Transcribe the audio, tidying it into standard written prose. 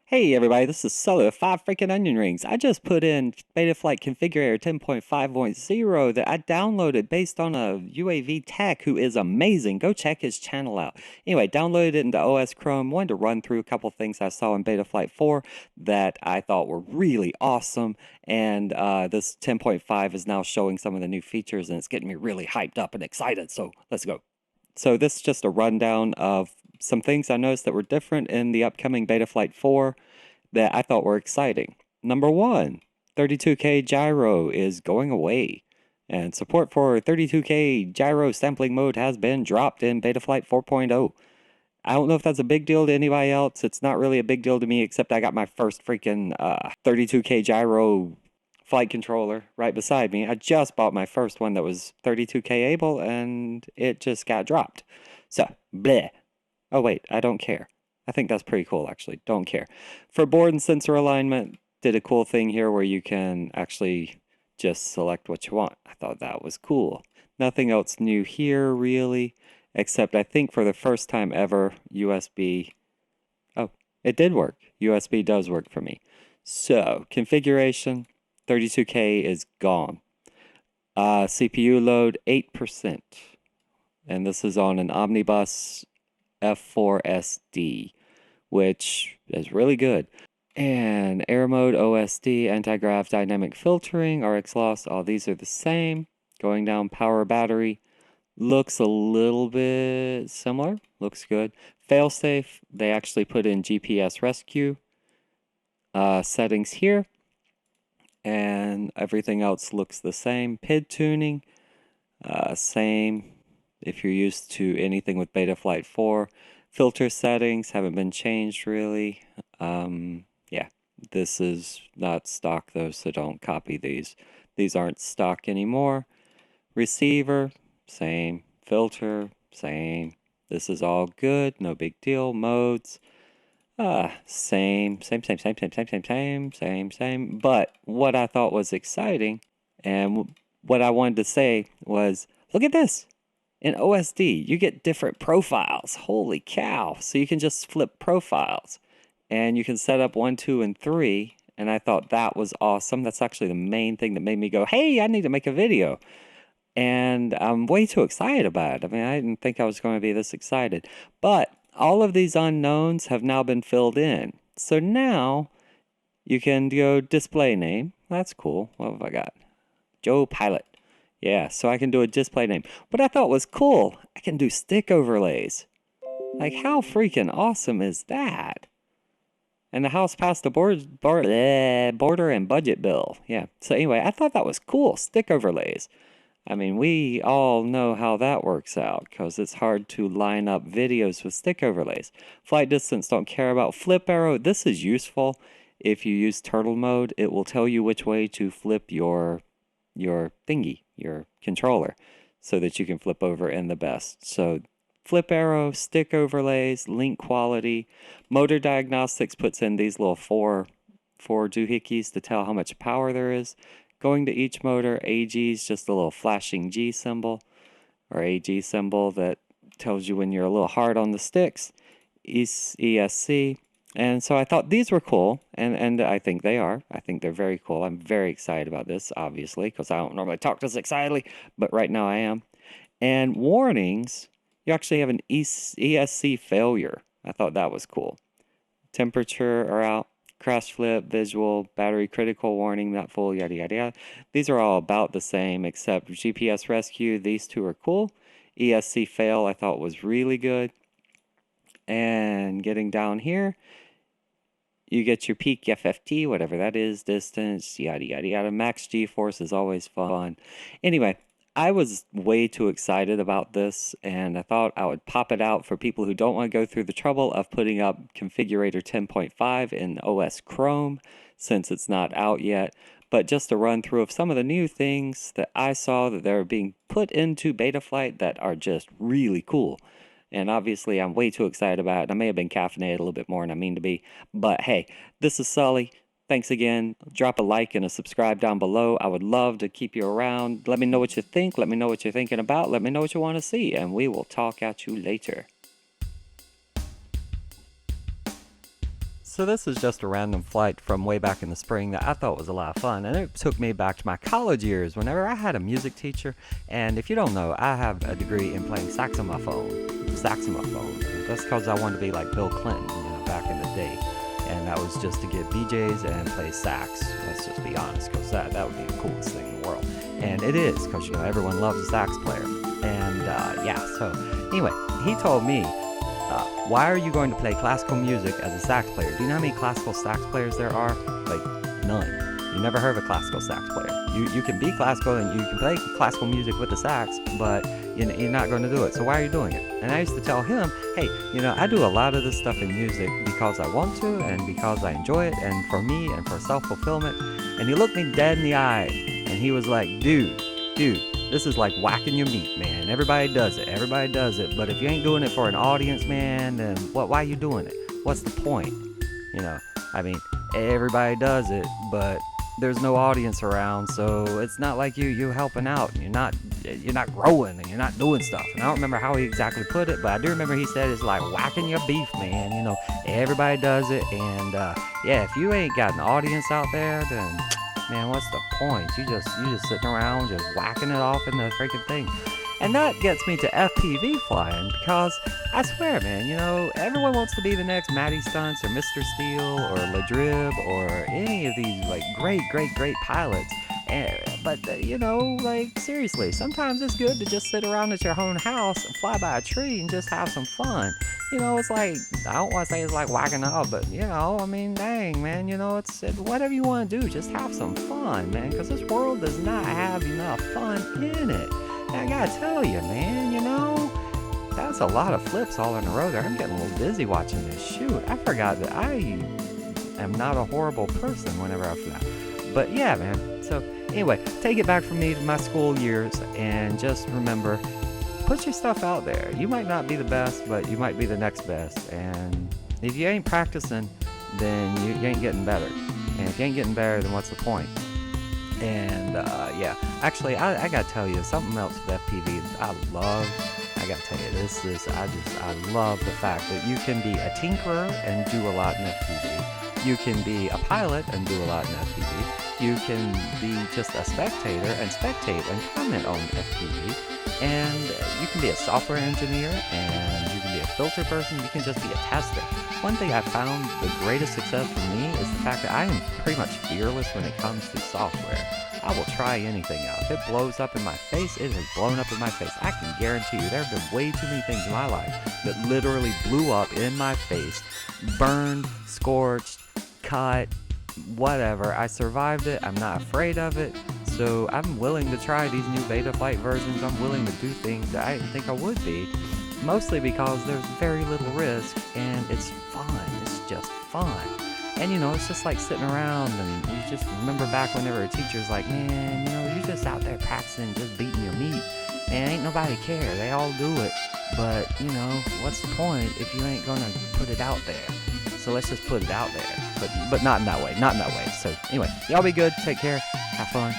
Hey everybody, this is Sully with 5 freaking onion rings. I just put in Betaflight Configurator 10.5.0 that I downloaded based on a UAV tech who is amazing. Go check his channel out. Anyway, downloaded it into OS Chrome. Wanted to run through a couple things I saw in Betaflight 4 that I thought were really awesome. And this 10.5 is now showing some of the new features and it's getting me really hyped up and excited. So let's go. So this is just a rundown of some things I noticed that were different in the upcoming Betaflight 4 that I thought were exciting. Number one, 32K gyro is going away, and support for 32K gyro sampling mode has been dropped in Betaflight 4.0. I don't know if that's a big deal to anybody else. It's not really a big deal to me, except I got my first freaking 32K gyro flight controller right beside me. I just bought my first one that was 32K able, and it just got dropped. So, bleh. Oh wait, I don't care. I think that's pretty cool, actually. Don't care. For board and sensor alignment, did a cool thing here where you can actually just select what you want. I thought that was cool. Nothing else new here, really, except I think for the first time ever, USB... Oh, it did work. USB does work for me. So, configuration, 32K is gone. CPU load, 8%. And this is on an Omnibus F4SD, which is really good. And air mode, OSD, anti-grav dynamic filtering, RX loss, all these are the same. Going down, power battery, looks a little bit similar, looks good. Failsafe, they actually put in GPS rescue settings here, and everything else looks the same. PID tuning, same. If you're used to anything with Betaflight 4, filter settings haven't been changed really. Yeah, this is not stock though, so don't copy these. These aren't stock anymore. Receiver, same. Filter, same. This is all good, no big deal. Modes, same. But what I thought was exciting and what I wanted to say was, look at this. In OSD, you get different profiles. Holy cow. So you can just flip profiles. And you can set up 1, 2, and 3. And I thought that was awesome. That's actually the main thing that made me go, hey, I need to make a video. And I'm way too excited about it. I mean, I didn't think I was going to be this excited. But all of these unknowns have now been filled in. So now you can go display name. That's cool. What have I got? Joe Pilot. Yeah, so I can do a display name. What I thought was cool, I can do stick overlays. Like, how freaking awesome is that? And the house passed the border and budget bill. Yeah, so anyway, I thought that was cool, stick overlays. I mean, we all know how that works out, because it's hard to line up videos with stick overlays. Flight distance, don't care about. Flip arrow, this is useful. If you use turtle mode, it will tell you which way to flip your thingy, your controller, so that you can flip over in the best. So flip arrow, stick overlays, link quality. Motor diagnostics puts in these little four doohickeys to tell how much power there is. Going to each motor, AG is just a little flashing G symbol, or AG symbol that tells you when you're a little hard on the sticks. ESC. And so I thought these were cool, and I think they are. I think they're very cool. I'm very excited about this, obviously, because I don't normally talk this excitedly, but right now I am. And warnings, you actually have an ESC failure. I thought that was cool. Temperature are out, crash flip, visual, battery critical warning, not full, yada, yada, yada. These are all about the same, except GPS rescue. These two are cool. ESC fail I thought was really good. And getting down here, you get your peak FFT, whatever that is, distance, yada, yada, yada. Max G-force is always fun. Anyway, I was way too excited about this, and I thought I would pop it out for people who don't want to go through the trouble of putting up Configurator 10.5 in OS Chrome, since it's not out yet. But just a run through of some of the new things that I saw that they're being put into Betaflight that are just really cool. And obviously, I'm way too excited about it. I may have been caffeinated a little bit more than I mean to be. But hey, this is Sully. Thanks again. Drop a like and a subscribe down below. I would love to keep you around. Let me know what you think. Let me know what you're thinking about. Let me know what you want to see. And we will talk at you later. So this is just a random flight from way back in the spring that I thought was a lot of fun, and it took me back to my college years whenever I had a music teacher. And if you don't know, I have a degree in playing saxophone. That's because I wanted to be like Bill Clinton, back in the day. And that was just to get BJs and play sax. Let's just be honest, because that would be the coolest thing in the world. And it is, because everyone loves a sax player. And so anyway, he told me, why are you going to play classical music as a sax player? Do you know how many classical sax players there are? Like, none. You never heard of a classical sax player. You can be classical and you can play classical music with the sax, but you're not going to do it. So why are you doing it? And I used to tell him, hey, I do a lot of this stuff in music because I want to and because I enjoy it and for me and for self-fulfillment. And he looked me dead in the eye and he was like, dude, this is like whacking your meat, man. Everybody does it. But if you ain't doing it for an audience, man, then why are you doing it? What's the point? Everybody does it, but there's no audience around, so it's not like you helping out. You're not growing and you're not doing stuff. And I don't remember how he exactly put it, but I do remember he said it's like whacking your beef, man. Everybody does it, and if you ain't got an audience out there, then man, what's the point? You just sitting around just whacking it off in the freaking thing. And that gets me to FPV flying, because I swear, man, everyone wants to be the next Matty Stunts or Mr. Steele or Ladrib or any of these like great pilots. But seriously, sometimes it's good to just sit around at your own house and fly by a tree and just have some fun. It's like, I don't want to say it's like whacking off, but dang, man, it's whatever you want to do, just have some fun, man, because this world does not have enough fun in it. And I gotta tell you, man, that's a lot of flips all in a row there. I'm getting a little dizzy watching this shoot. I forgot that I am not a horrible person whenever I fly. But yeah, man, so anyway, take it back from me to my school years, and just remember, put your stuff out there. You might not be the best, but you might be the next best. And if you ain't practicing, then you ain't getting better. And if you ain't getting better, then what's the point? And actually, I gotta tell you something else with FPV I love. I gotta tell you I love the fact that you can be a tinkerer and do a lot in FPV. You can be a pilot and do a lot in FPV. You can be just a spectator and spectate and comment on FPV. And you can be a software engineer, and you can be a filter person. You can just be a tester. One thing I found the greatest success for me is the fact that I am pretty much fearless when it comes to software. I will try anything out. If it blows up in my face, it has blown up in my face. I can guarantee you there have been way too many things in my life that literally blew up in my face, burned, scorched, cut, whatever. I survived it. I'm not afraid of it. So I'm willing to try these new Betaflight versions. I'm willing to do things that I didn't think I would be. Mostly because there's very little risk and it's fun. It's just fun. And it's just like sitting around and you just remember back whenever a teacher's like, man, you're just out there practicing, just beating your meat. And ain't nobody care. They all do it. But, what's the point if you ain't gonna put it out there? So let's just put it out there. But not in that way. So anyway, y'all be good. Take care. Have fun.